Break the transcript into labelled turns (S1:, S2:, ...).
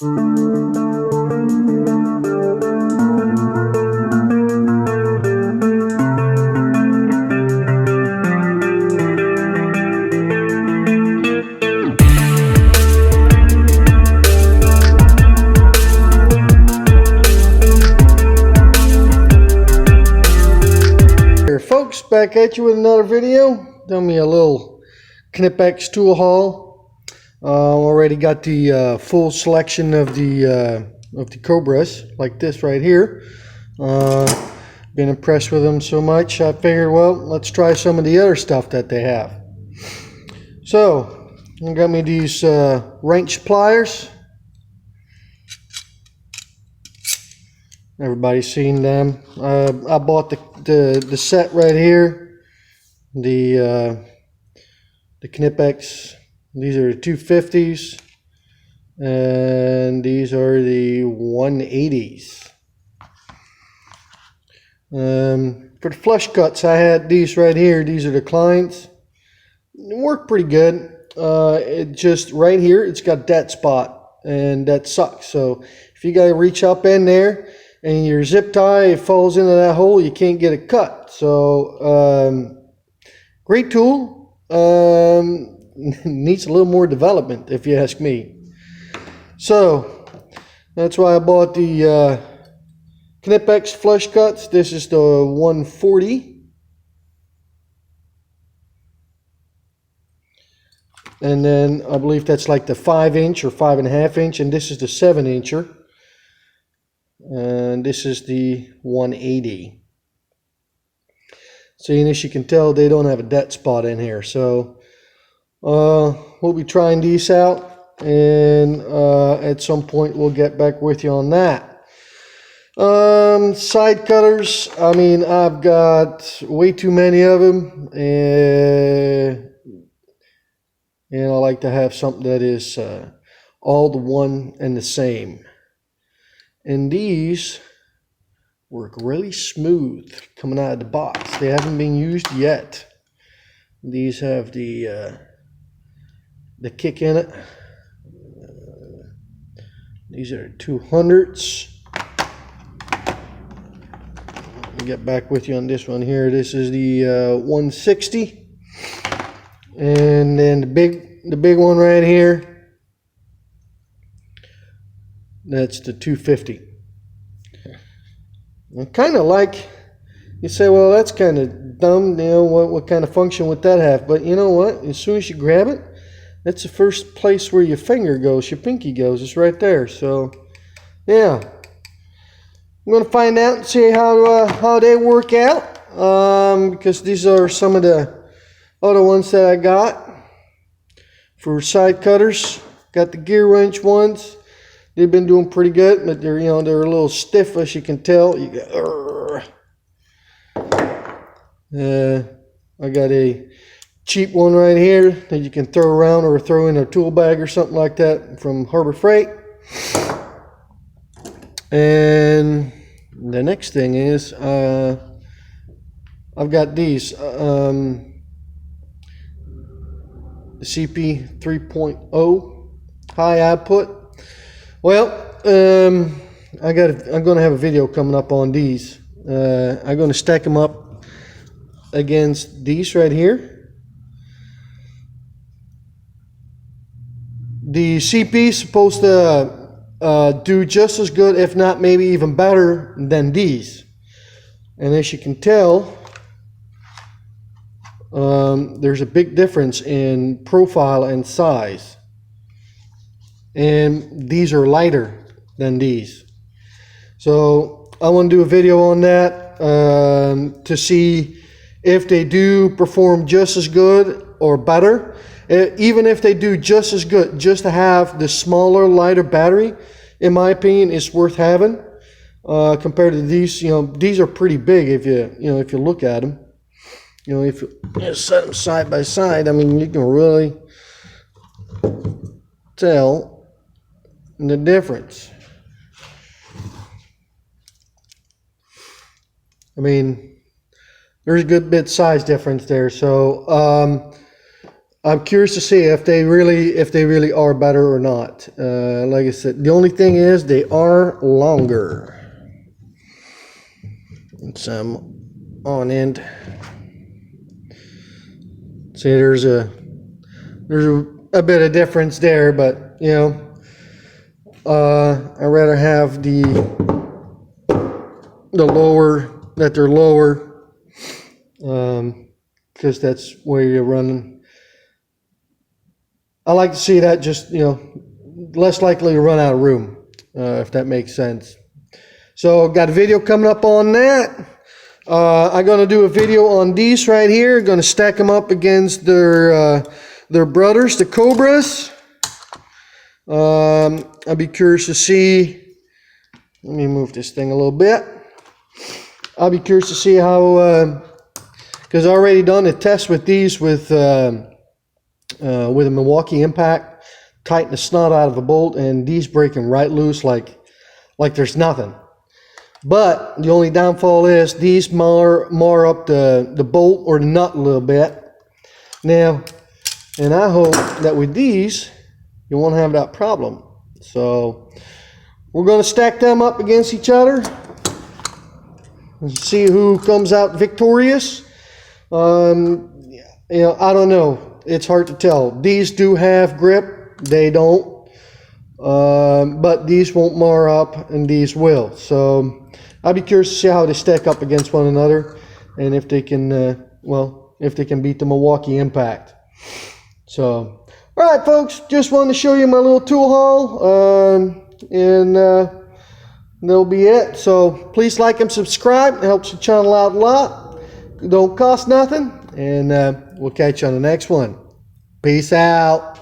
S1: Folks, back at you with another video. Done me a little Knipex tool haul. Already got the full selection of the Cobras, like this right here. Been impressed with them so much, I figured, well, let's try some of the other stuff that they have. So, I got me these wrench pliers. Everybody's seen them. I bought the set right here, the Knipex. These are the 250s, and these are the 180s. For the flush cuts, I had these right here. These are the Kleins. They work pretty good. It just right here, it's got that spot, and that sucks. So if you gotta reach up in there and your zip tie falls into that hole, you can't get it cut. So great tool. Needs a little more development, if you ask me. So that's why I bought the Knipex flush cuts. This is the 140, and then I believe that's like the 5-inch or 5.5 inch, and this is the 7-incher. And this is the 180. Seeing as you can tell, they don't have a dead spot in here. So we'll be trying these out, and at some point we'll get back with you on that. Side cutters, I mean, I've got way too many of them, and I like to have something that is all the one and the same. And these work really smooth coming out of the box. They haven't been used yet. These have the kick in it. These are 200s. Let me get back with you on this one here. This is the 160, and then the big one right here, that's the 250. I kind of like, you say, well, that's kind of dumb, you know, what kind of function would that have? But you know what? As soon as you grab it, that's the first place where your finger goes, your pinky goes. It's right there. So, yeah. I'm going to find out and see how they work out. Because these are some of the other ones that I got for side cutters. Got the gear wrench ones. They've been doing pretty good, but they're, they're a little stiff, as you can tell. You got, I got a cheap one right here that you can throw around or throw in a tool bag or something like that from Harbor Freight. And the next thing is I've got these the CP 3.0 high output. Well, I'm going to have a video coming up on these. I'm going to stack them up against these right here. The CP is supposed to do just as good, if not maybe even better than these. And as you can tell, there's a big difference in profile and size. And these are lighter than these. So I want to do a video on that to see if they do perform just as good or better. Even if they do just as good, just to have the smaller, lighter battery, in my opinion, is worth having compared to these. These are pretty big if you look at them. If you set them side by side, I mean, you can really tell the difference. I mean, there's a good bit size difference there. So I'm curious to see if they really are better or not. Like I said, the only thing is they are longer. Some on end. See, there's a bit of difference there, but you know, I'd rather have the lower, that they're lower, because that's where you're running. I like to see that, just, you know, less likely to run out of room, if that makes sense. So got a video coming up on that. I'm going to do a video on these right here. Going to stack them up against their brothers, the Cobras. I'll be curious to see. Let me move this thing a little bit. I'll be curious to see how, because I already done a test with these with a Milwaukee impact, tighten the snot out of a bolt, and these breaking right loose like there's nothing. But the only downfall is these mar up the bolt or the nut a little bit. Now, and I hope that with these you won't have that problem. So we're going to stack them up against each other and see who comes out victorious. You know, I don't know. It's hard to tell. These do have grip. They don't. But these won't mar up and these will. So I'll be curious to see how they stack up against one another and if they can, well, if they can beat the Milwaukee impact. So, all right, folks, just wanted to show you my little tool haul, and that'll be it. So please like and subscribe. It helps the channel out a lot. It don't cost nothing, and we'll catch you on the next one. Peace out.